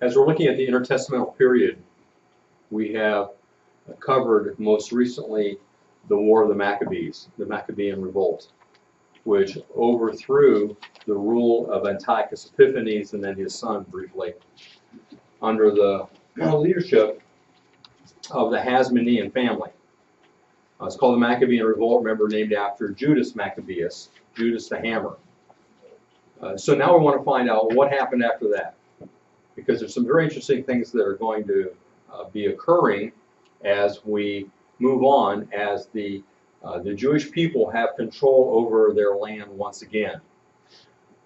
As we're looking at the intertestamental period, we have covered most recently the War of the Maccabees, the Maccabean Revolt, which overthrew the rule of Antiochus Epiphanes and then his son briefly under the leadership of the Hasmonean family. It's called the Maccabean Revolt, remember, named after Judas Maccabeus, Judas the Hammer. So now we want to find out what happened after that, because there's some very interesting things that are going to be occurring as we move on, as the Jewish people have control over their land once again.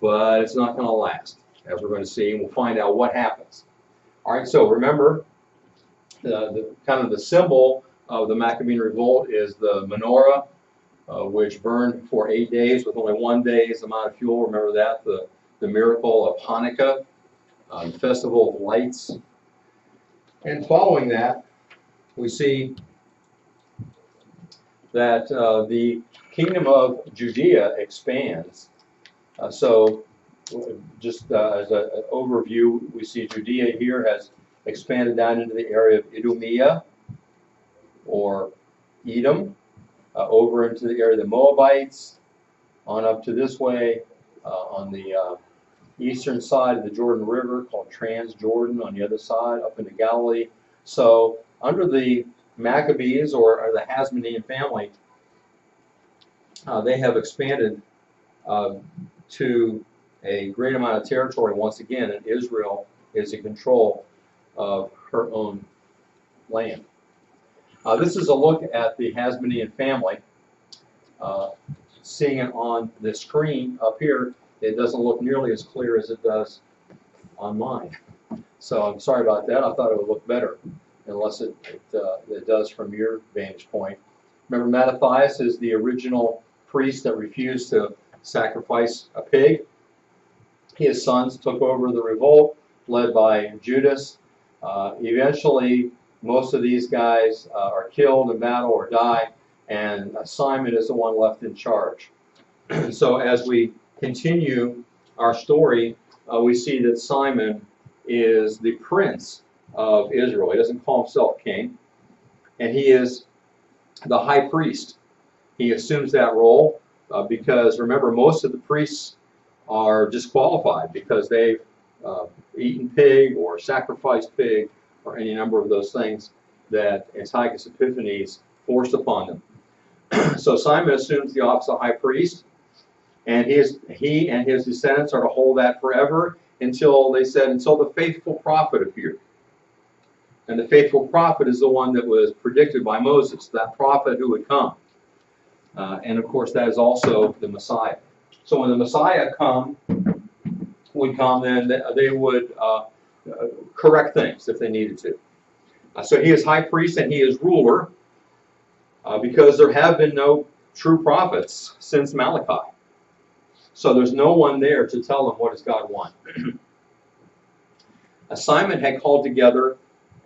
But it's not going to last, as we're going to see, and we'll find out what happens. All right, so remember, the kind of the symbol of the Maccabean Revolt is the menorah, which burned for 8 days with only 1 day's amount of fuel. Remember that, the miracle of Hanukkah, the festival of lights. And following that, we see that the kingdom of Judea expands. So just as an overview, we see Judea here has expanded down into the area of Idumea, or Edom, over into the area of the Moabites, on up to this way, on the eastern side of the Jordan River, called Transjordan, on the other side, up into Galilee. So under the Maccabees, or the Hasmonean family, they have expanded to a great amount of territory once again, and Israel is in control of her own land. This is a look at the Hasmonean family. Seeing it on the screen up here, it doesn't look nearly as clear as it does on mine. So I'm sorry about that. I thought it would look better, unless it does from your vantage point. Remember, Mattathias is the original priest that refused to sacrifice a pig. His sons took over the revolt, led by Judas. Eventually, most of these guys are killed in battle or die, and Simon is the one left in charge. So as we continue our story, we see that Simon is the prince of Israel. He doesn't call himself king, and he is the high priest. He assumes that role because, remember, most of the priests are disqualified because they've eaten pig or sacrificed pig or any number of those things that Antiochus Epiphanes forced upon them. So Simon assumes the office of high priest, and he and his descendants are to hold that forever until, they said, until the faithful prophet appeared. And the faithful prophet is the one that was predicted by Moses, that prophet who would come. And of course, that is also the Messiah. So when the Messiah would come, then they would correct things if they needed to. So he is high priest and he is ruler because there have been no true prophets since Malachi. So there's no one there to tell them what does God want. Simon had called together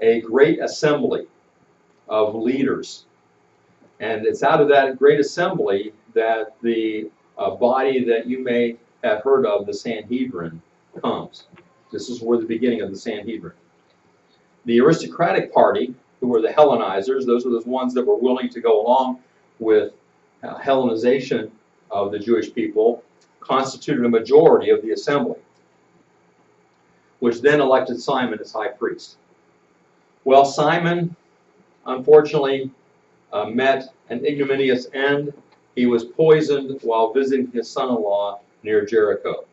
a great assembly of leaders. And it's out of that great assembly that the body that you may have heard of, the Sanhedrin, comes. This is where the beginning of the Sanhedrin. The aristocratic party, who were the Hellenizers, those were those ones that were willing to go along with Hellenization of the Jewish people, constituted a majority of the assembly, which then elected Simon as high priest. Well, Simon, unfortunately, met an ignominious end. He was poisoned while visiting his son-in-law near Jericho.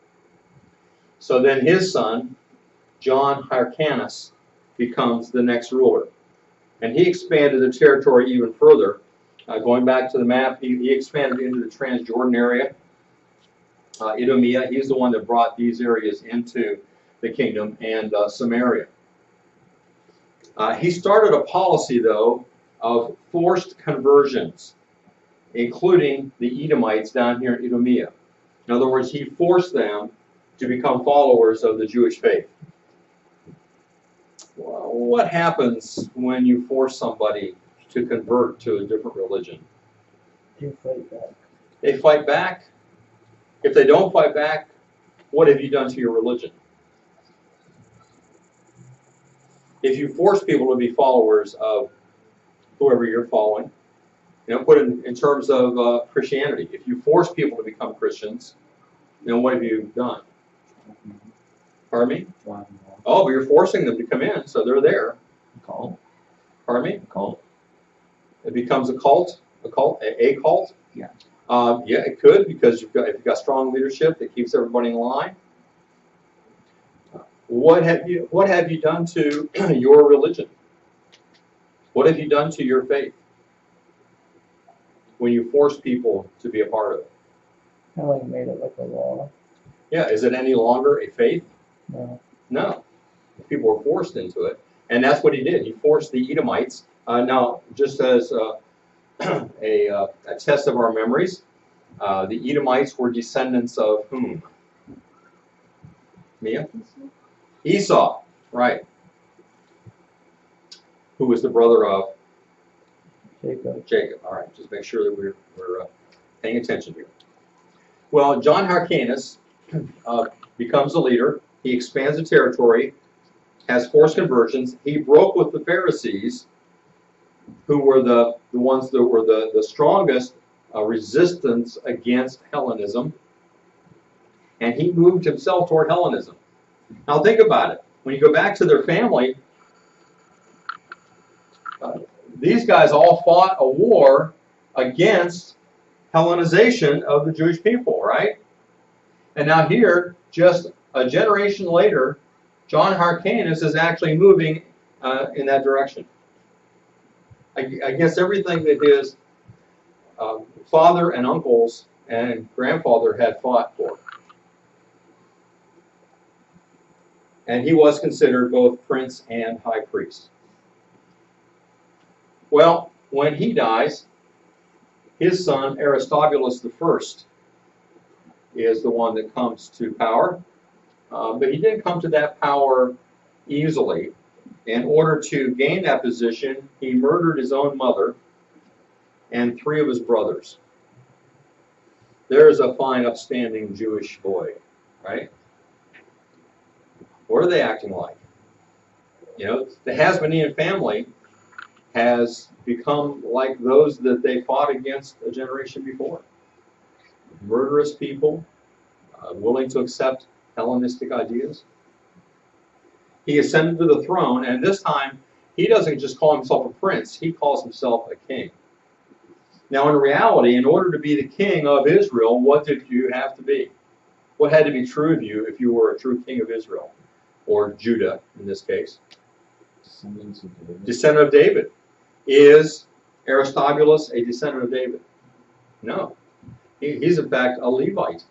So then his son, John Hyrcanus, becomes the next ruler. And he expanded the territory even further. Going back to the map, he expanded into the Transjordan area. Idumea, he's the one that brought these areas into the kingdom, and Samaria. He started a policy, though, of forced conversions, including the Edomites down here in Idumea. In other words, he forced them to become followers of the Jewish faith. Well, what happens when you force somebody to convert to a different religion? They fight back. They fight back? If they don't fight back, what have you done to your religion? if you force people to be followers of whoever you're following, put it in terms of Christianity. If you force people to become Christians, what have you done? Pardon me? Oh, but you're forcing them to come in, so they're there. Cult. Pardon me? Cult. It becomes a cult? A cult? A cult? Yeah. Yeah, it could, because if you've got strong leadership that keeps everybody in line. What have you done to your religion? What have you done to your faith when you force people to be a part of it? Kind of like made it like a law. Yeah, is it any longer a faith? No. No. People were forced into it, and that's what he did. He forced the Edomites. Now, just as a test of our memories, the Edomites were descendants of whom? Mia? Esau, right. Who was the brother of? Jacob. All right, just make sure that we're paying attention here. Well, John Hyrcanus becomes a leader. He expands the territory, has forced conversions. He broke with the Pharisees, who were the ones that were the strongest resistance against Hellenism, and he moved himself toward Hellenism. Now think about it. When you go back to their family, these guys all fought a war against Hellenization of the Jewish people, right? And now here, just a generation later, John Hyrcanus is actually moving in that direction. I guess everything that his father and uncles and grandfather had fought for. And he was considered both prince and high priest. Well, when he dies, his son Aristobulus I is the one that comes to power. But he didn't come to that power easily. In order to gain that position, he murdered his own mother and 3 of his brothers. There's a fine, upstanding Jewish boy, right? What are they acting like? The Hasmonean family has become like those that they fought against a generation before. Murderous people, willing to accept Hellenistic ideas. He ascended to the throne, and this time he doesn't just call himself a prince, he calls himself a king. Now in reality, in order to be the king of Israel, what did you have to be? What had to be true of you if you were a true king of Israel? Or Judah, in this case. Descendant of David. Is Aristobulus a descendant of David? No. He's in fact a Levite.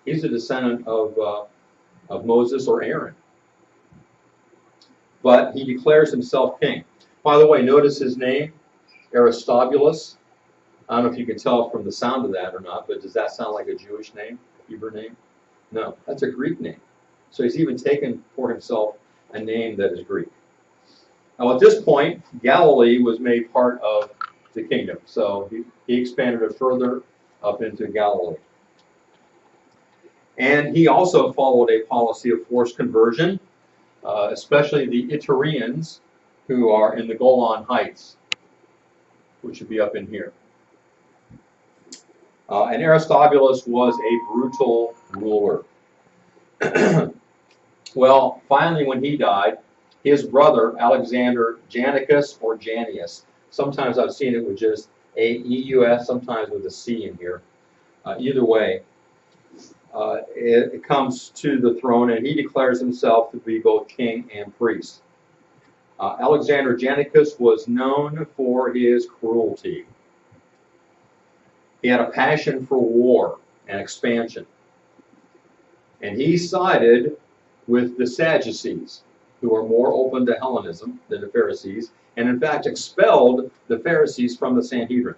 He's a descendant of Moses or Aaron. But he declares himself king. By the way, notice his name, Aristobulus. I don't know if you can tell from the sound of that or not, but does that sound like a Jewish name, a Hebrew name? No, that's a Greek name. So he's even taken for himself a name that is Greek. Now at this point, Galilee was made part of the kingdom. So he expanded it further up into Galilee. And he also followed a policy of forced conversion, especially the Itareans, who are in the Golan Heights, which would be up in here. And Aristobulus was a brutal ruler. Well, finally when he died, his brother, Alexander Janicus or Janius, sometimes I've seen it with just A-E-U-S, sometimes with a C in here. Either way, it comes to the throne, and he declares himself to be both king and priest. Alexander Janicus was known for his cruelty. He had a passion for war and expansion. And he sided with the Sadducees, who are more open to Hellenism than the Pharisees, and in fact expelled the Pharisees from the Sanhedrin.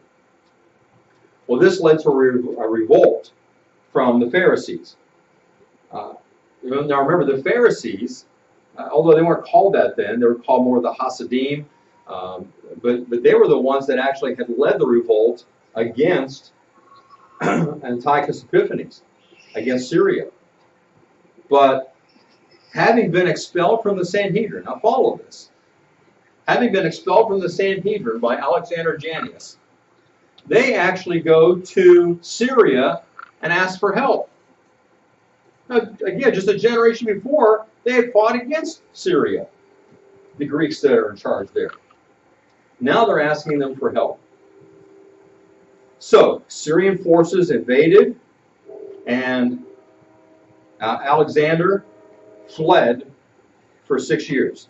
Well, this led to a revolt from the Pharisees. Now remember, the Pharisees, although they weren't called that then, they were called more the Hasidim, but they were the ones that actually had led the revolt against Antiochus Epiphanes, against Syria. But having been expelled from the Sanhedrin, now follow this, having been expelled from the Sanhedrin by Alexander Jannaeus, they actually go to Syria and ask for help. Now, again, just a generation before, they had fought against Syria, the Greeks that are in charge there. Now they're asking them for help. So, Syrian forces invaded, and Alexander fled for 6 years.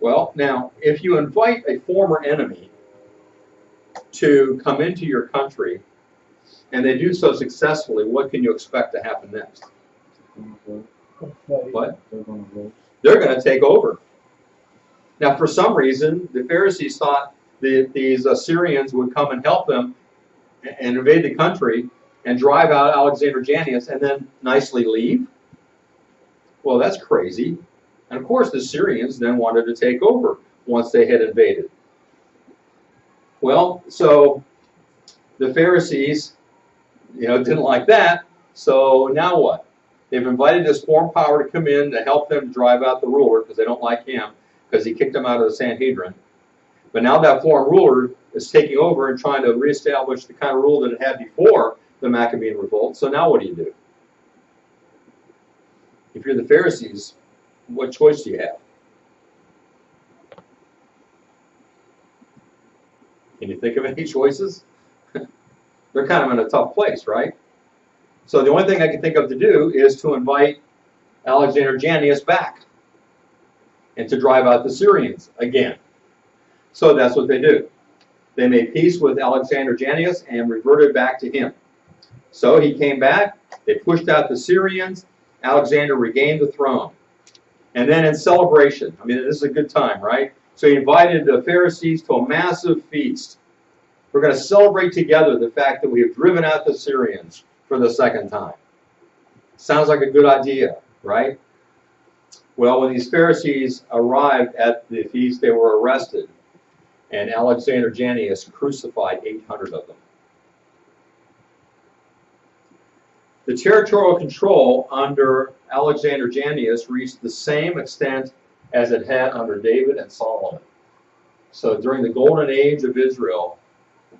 Well, now, if you invite a former enemy to come into your country, and they do so successfully, what can you expect to happen next? What? They're going to take over. Now, for some reason, the Pharisees thought that these Assyrians would come and help them and invade the country and drive out Alexander Jannaeus and then nicely leave. Well, that's crazy. And of course, the Syrians then wanted to take over once they had invaded. Well, so the Pharisees, didn't like that. So now what? They've invited this foreign power to come in to help them drive out the ruler because they don't like him because he kicked them out of the Sanhedrin. But now that foreign ruler is taking over and trying to reestablish the kind of rule that it had before the Maccabean revolt. So now what do? If you're the Pharisees, what choice do you have? Can you think of any choices? They're kind of in a tough place, right? So the only thing I can think of to do is to invite Alexander Jannaeus back and to drive out the Syrians again. So that's what they do. They made peace with Alexander Jannaeus and reverted back to him. So he came back, they pushed out the Syrians, Alexander regained the throne. And then in celebration, this is a good time, right? So he invited the Pharisees to a massive feast. We're going to celebrate together the fact that we have driven out the Syrians for the second time. Sounds like a good idea, right? Well, when these Pharisees arrived at the feast, they were arrested, and Alexander Jannaeus crucified 800 of them. The territorial control under Alexander Jannaeus reached the same extent as it had under David and Solomon. So during the golden age of Israel,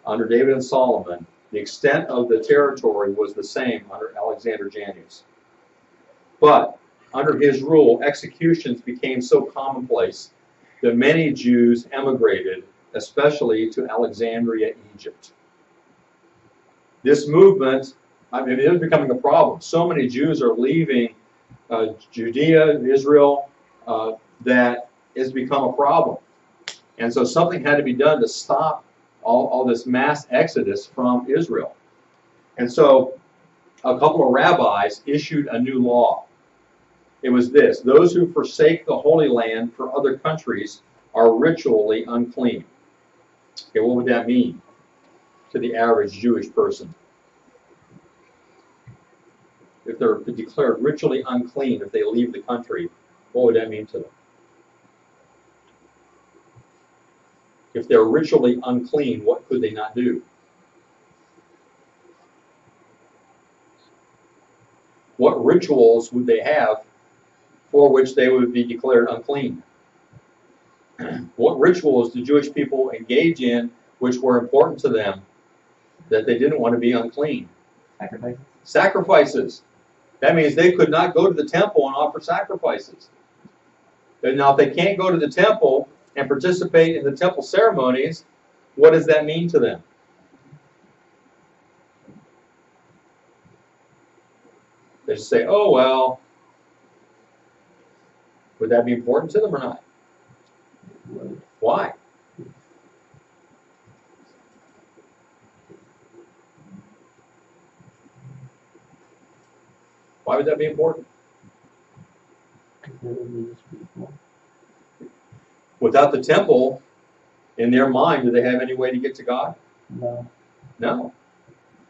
under David and Solomon, the extent of the territory was the same under Alexander Jannaeus. But under his rule, executions became so commonplace that many Jews emigrated, especially to Alexandria, Egypt. This movement, it was becoming a problem. So many Jews are leaving Judea, Israel, that it's become a problem. And so something had to be done to stop all this mass exodus from Israel. And so a couple of rabbis issued a new law. It was this: those who forsake the Holy Land for other countries are ritually unclean. Okay, what would that mean to the average Jewish person? If they're declared ritually unclean if they leave the country, what would that mean to them? If they're ritually unclean, what could they not do? What rituals would they have for which they would be declared unclean? What rituals do Jewish people engage in which were important to them that they didn't want to be unclean? Sacrifices. Sacrifices. That means they could not go to the temple and offer sacrifices. Now, if they can't go to the temple and participate in the temple ceremonies, what does that mean to them? They just say, oh, well, would that be important to them or not? Why? Why would that be important? Without the temple, in their mind, do they have any way to get to God? No. No.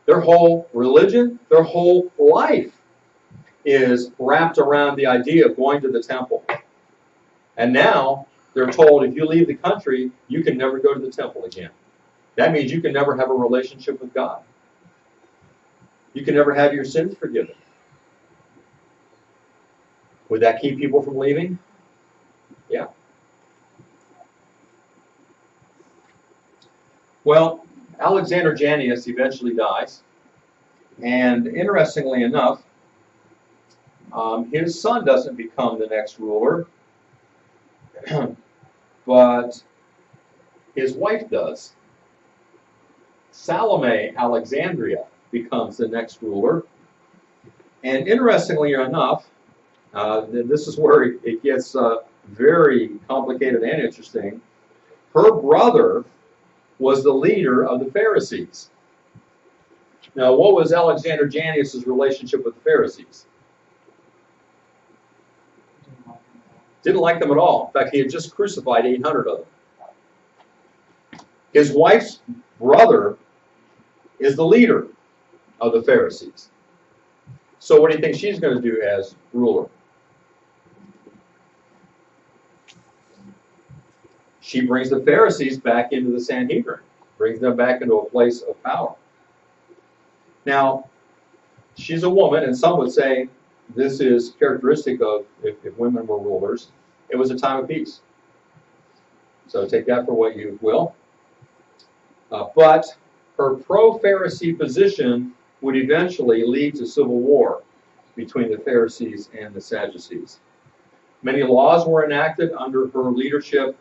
Their whole religion, their whole life is wrapped around the idea of going to the temple. And now they're told if you leave the country, you can never go to the temple again. That means you can never have a relationship with God. You can never have your sins forgiven. Would that keep people from leaving? Yeah. Well, Alexander Jannaeus eventually dies, and interestingly enough, his son doesn't become the next ruler, but his wife does. Salome Alexandria becomes the next ruler, and interestingly enough, this is where it gets very complicated and interesting. Her brother was the leader of the Pharisees. Now, what was Alexander Jannaeus' relationship with the Pharisees? Didn't like them at all. In fact, he had just crucified 800 of them. His wife's brother is the leader of the Pharisees. So what do you think she's going to do as ruler? She brings the Pharisees back into the Sanhedrin, brings them back into a place of power. Now, she's a woman, and some would say this is characteristic of if women were rulers. It was a time of peace. So take that for what you will. But her pro-Pharisee position would eventually lead to civil war between the Pharisees and the Sadducees. Many laws were enacted under her leadership,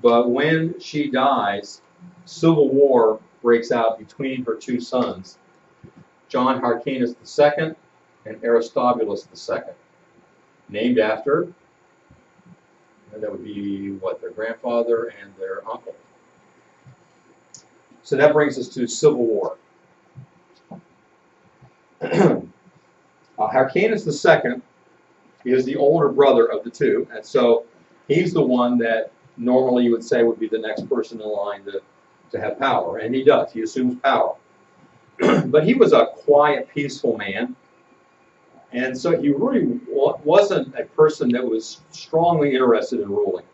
but when she dies, civil war breaks out between her two sons, John Hyrcanus II and Aristobulus II, named after, and that would be what, their grandfather and their uncle. So that brings us to civil war. Hyrcanus II is the older brother of the two, and so he's the one that normally you would say would be the next person in line to have power, and he does. He assumes power. But he was a quiet, peaceful man, and so he really wasn't a person that was strongly interested in ruling.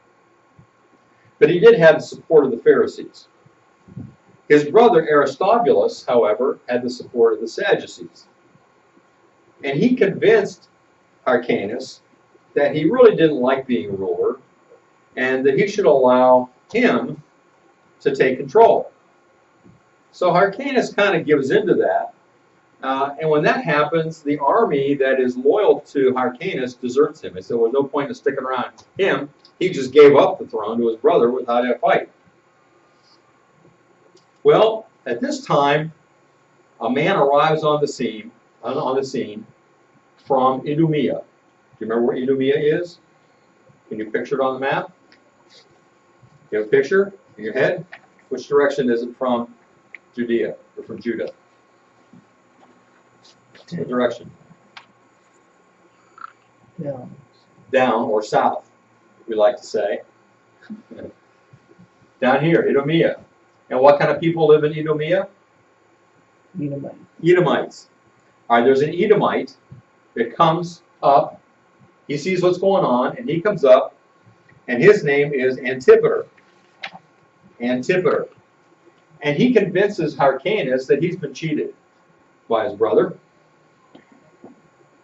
But he did have the support of the Pharisees. His brother Aristobulus, however, had the support of the Sadducees. And he convinced Hyrcanus that he really didn't like being a ruler and that he should allow him to take control. So Hyrcanus kind of gives into that. And when that happens, the army that is loyal to Hyrcanus deserts him. They said, well, no point in sticking around him. He just gave up the throne to his brother without a fight. Well, at this time, a man arrives on the scene from Idumea. Do you remember where Idumea is? Can you picture it on the map? You have a picture in your head? Which direction is it from Judea, or from Judah? What direction? Down. Down or south, we like to say. Down here, Idumea. And what kind of people live in Idumea? Edomite. Edomites. All right, there's an Edomite that comes up. He sees what's going on, and he comes up, and his name is Antipater. Antipater. And he convinces Hyrcanus that he's been cheated by his brother,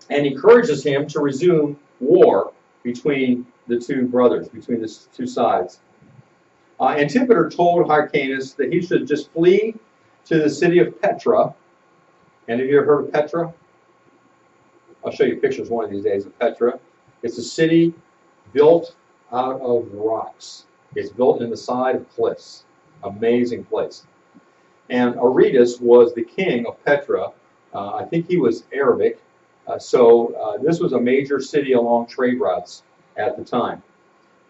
and encourages him to resume war between the two brothers, between the two sides. Antipater told Hyrcanus that he should just flee to the city of Petra. And have you ever heard of Petra? I'll show you pictures one of these days of Petra. It's a city built out of rocks. It's built in the side of cliffs. Amazing place. And Aretas was the king of Petra. I think he was Arabic. So this was a major city along trade routes at the time.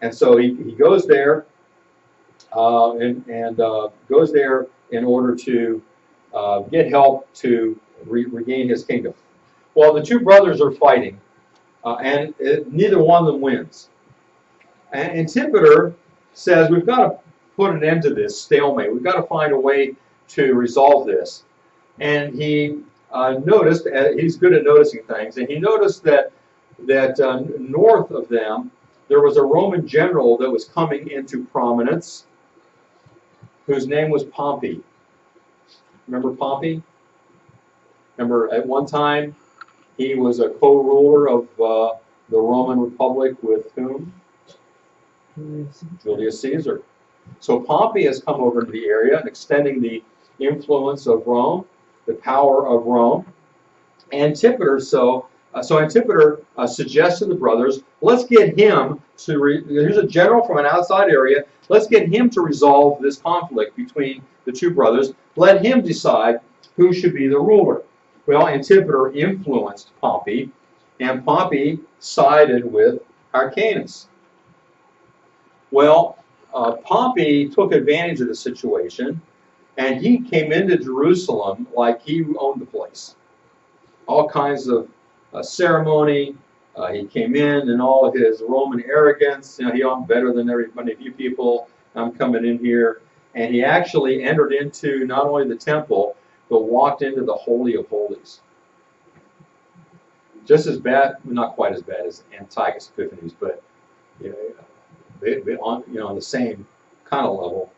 And so he goes there and goes there in order to get help to regain his kingdom. Well, the two brothers are fighting, and neither one of them wins. And Antipater says, we've got to put an end to this stalemate. We've got to find a way to resolve this. And he noticed, he's good at noticing things, and he noticed that north of them, there was a Roman general that was coming into prominence, whose name was Pompey. Remember Pompey? Remember at one time, he was a co-ruler of the Roman Republic with whom? Julius Caesar. So Pompey has come over to the area and extending the influence of Rome, the power of Rome. Antipater, so Antipater suggests to the brothers, let's get him to, here's a general from an outside area, let's get him to resolve this conflict between the two brothers. Let him decide who should be the ruler. Well, Antipater influenced Pompey, and Pompey sided with Hyrcanus. Well, Pompey took advantage of the situation, and he came into Jerusalem like he owned the place. All kinds of ceremony. He came in and all of his Roman arrogance. You know, I'm better than everybody, you people. I'm coming in here. And he actually entered into not only the temple, but walked into the Holy of Holies. Just as bad, not quite as bad as Antiochus Epiphanes, but on the same kind of level.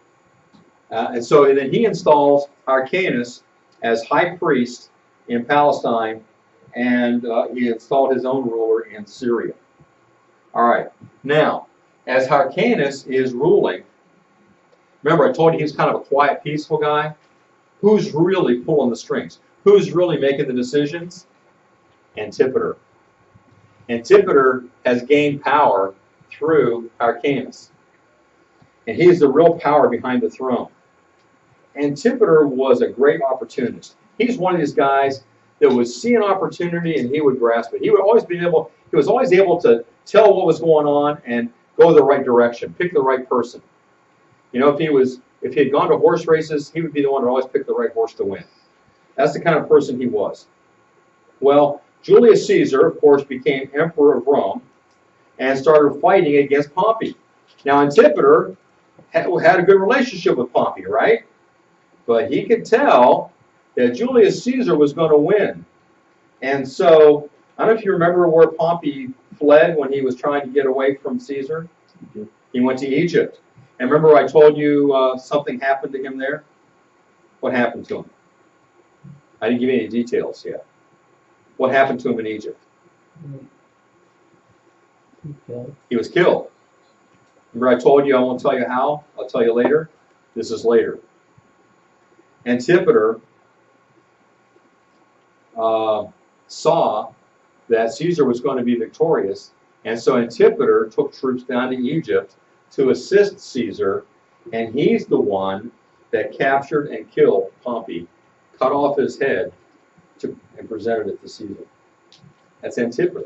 And so then he installs Hyrcanus as high priest in Palestine, and he installed his own ruler in Syria. All right. Now, as Hyrcanus is ruling, remember I told you he was kind of a quiet, peaceful guy? Who's really pulling the strings? Who's really making the decisions? Antipater. Antipater has gained power through Hyrcanus. And he is the real power behind the throne. Antipater was a great opportunist. He's one of these guys that would see an opportunity and he would grasp it. He was always able to tell what was going on and go the right direction, pick the right person. You know, if he had gone to horse races, he would be the one to always pick the right horse to win. That's the kind of person he was. Well, Julius Caesar, of course, became emperor of Rome and started fighting against Pompey. Now, Antipater had a good relationship with Pompey, right? But he could tell that Julius Caesar was going to win. And so, I don't know if you remember where Pompey fled when he was trying to get away from Caesar. He went to Egypt. And remember I told you something happened to him there? What happened to him? I didn't give you any details yet. What happened to him in Egypt? He was killed. Remember I told you I won't tell you how? I'll tell you later. This is later. Antipater saw that Caesar was going to be victorious, and so Antipater took troops down to Egypt to assist Caesar, and he's the one that captured and killed Pompey, cut off his head, and presented it to Caesar. That's Antipater.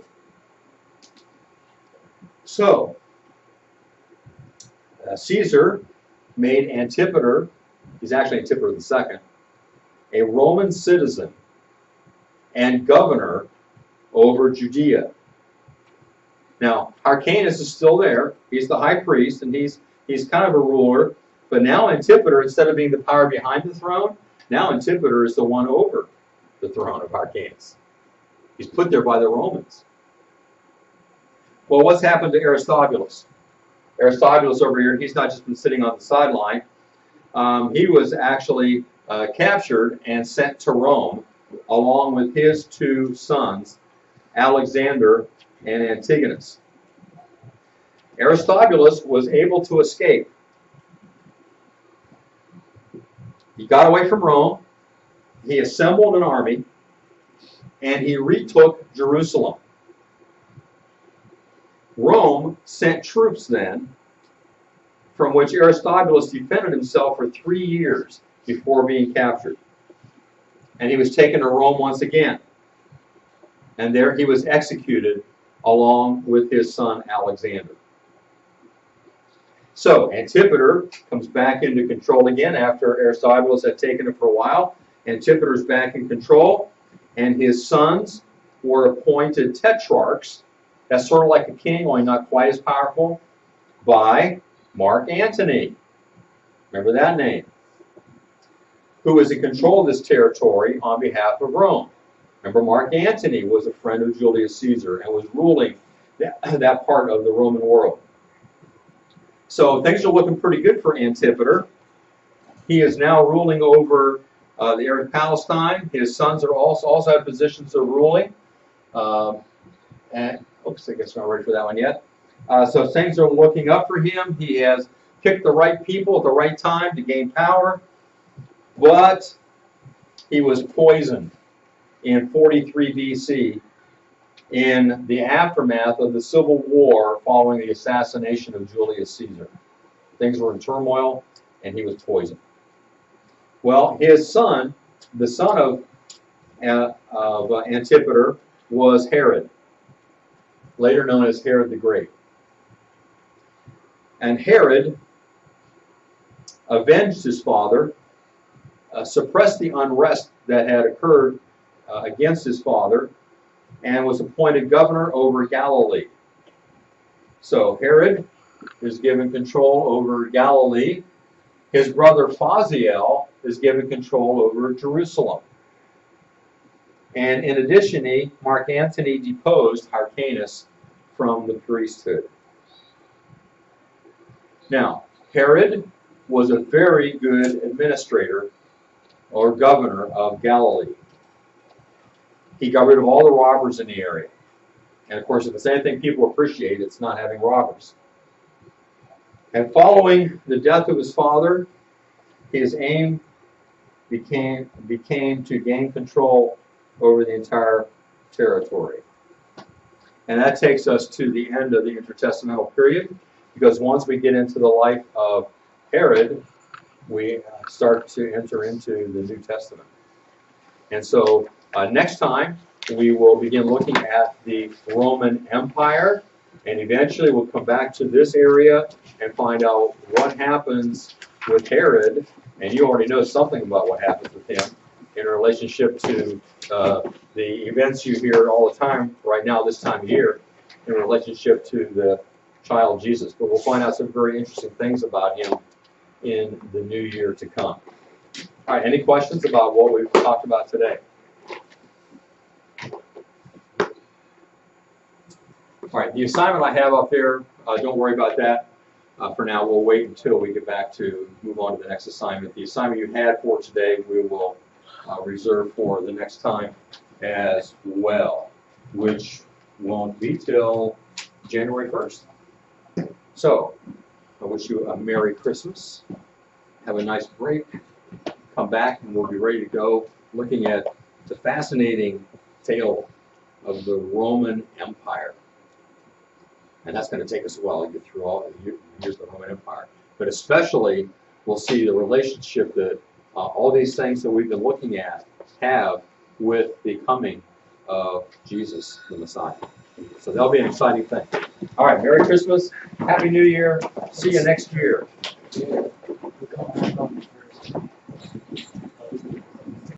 So, Caesar made Antipater, he's actually Antipater II, a Roman citizen and governor over Judea. Now, Hyrcanus is still there. He's the high priest, and he's kind of a ruler. But now Antipater, instead of being the power behind the throne, now Antipater is the one over the throne of Hyrcanus. He's put there by the Romans. Well, what's happened to Aristobulus? Aristobulus over here, he's not just been sitting on the sideline. He was actually captured and sent to Rome along with his two sons, Alexander and Antigonus. Aristobulus was able to escape. He got away from Rome, he assembled an army, and he retook Jerusalem. Rome sent troops then, from which Aristobulus defended himself for 3 years before being captured. And he was taken to Rome once again. And there he was executed along with his son Alexander. So Antipater comes back into control again after Aristobulus had taken it for a while. Antipater's back in control, and his sons were appointed tetrarchs. That's sort of like a king, only not quite as powerful, by Mark Antony. Remember that name? Who was in control of this territory on behalf of Rome. Remember, Mark Antony was a friend of Julius Caesar and was ruling that part of the Roman world. So things are looking pretty good for Antipater. He is now ruling over the area of Palestine. His sons are also have positions of ruling. And oops, I guess I'm not ready for that one yet. So things are looking up for him. He has picked the right people at the right time to gain power, but he was poisoned in 43 BC in the aftermath of the civil war following the assassination of Julius Caesar. Things were in turmoil, and he was poisoned. Well, his son, the son of Antipater, was Herod, later known as Herod the Great. And Herod avenged his father, suppressed the unrest that had occurred against his father, and was appointed governor over Galilee. So Herod is given control over Galilee. His brother Phaziel is given control over Jerusalem. And in addition, Mark Antony deposed Hyrcanus from the priesthood. Now, Herod was a very good administrator or governor of Galilee. He got rid of all the robbers in the area. And of course, if it's anything people appreciate, it's not having robbers. And following the death of his father, his aim became to gain control over the entire territory. And that takes us to the end of the intertestamental period, because once we get into the life of Herod, we start to enter into the New Testament. And so next time, we will begin looking at the Roman Empire, and eventually we'll come back to this area and find out what happens with Herod. And you already know something about what happens with him in relationship to the events you hear all the time right now this time of year in relationship to the child Jesus. But we'll find out some very interesting things about him in the new year to come. All right, any questions about what we've talked about today? All right, the assignment I have up here, don't worry about that. For now, we'll wait until we get back to move on to the next assignment. The assignment you had for today, we will reserve for the next time as well, which won't be till January 1st. So, I wish you a Merry Christmas. Have a nice break. Come back and we'll be ready to go looking at the fascinating tale of the Roman Empire. And that's going to take us a while to get through all the years of the Roman Empire. But especially, we'll see the relationship that all these things that we've been looking at have with the coming of Jesus, the Messiah. So that'll be an exciting thing. All right, Merry Christmas, Happy New Year, see you next year.